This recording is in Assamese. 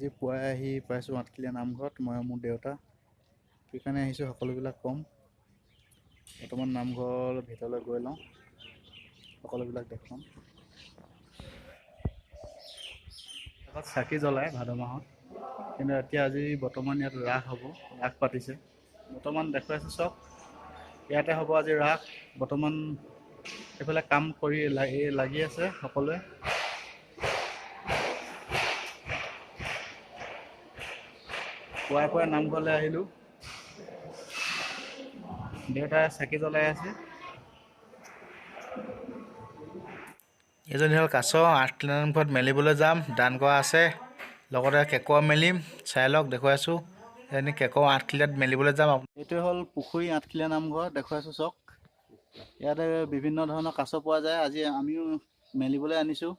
আজি পুৱাই আহি পাইছোঁ আঠখিলীয়া নামঘৰত, মই মোৰ দেউতা। সেইকাৰণে আহিছোঁ সকলোবিলাক ক'ম। বৰ্তমান নামঘৰৰ ভিতৰলৈ গৈ লওঁ, সকলোবিলাক দেখুৱাম। চাকি জ্বলাই ভাদ মাহত, কিন্তু এতিয়া আজি বৰ্তমান ইয়াত ৰাস হ'ব, ৰাস পাতিছে। বৰ্তমান দেখুৱাইছোঁ চাওক, ইয়াতে হ'ব আজি ৰাস। বৰ্তমান এইফালে কাম কৰি লাগি আছে সকলোৱে। পুৱাই পুৱাই নামঘৰলৈ আহিলোঁ, দেউতাই চাকি জ্বলাই আছে। এজনী হ'ল কাছ, আঠখিলীয়া নামঘৰত মেলিবলৈ যাম, দান কৰা আছে। লগতে কেঁকুৰা মেলিম, চাই লওক দেখুৱাইছোঁ। এজনী কেঁকুৰা আঠখিলীয়াত মেলিবলৈ যাম। এইটোৱে হ'ল পুখুৰী আঠখিলীয়া নামঘৰ, দেখুৱাইছোঁ চাওক। ইয়াতে বিভিন্ন ধৰণৰ কাছ পোৱা যায়, আজি আমিও মেলিবলৈ আনিছোঁ।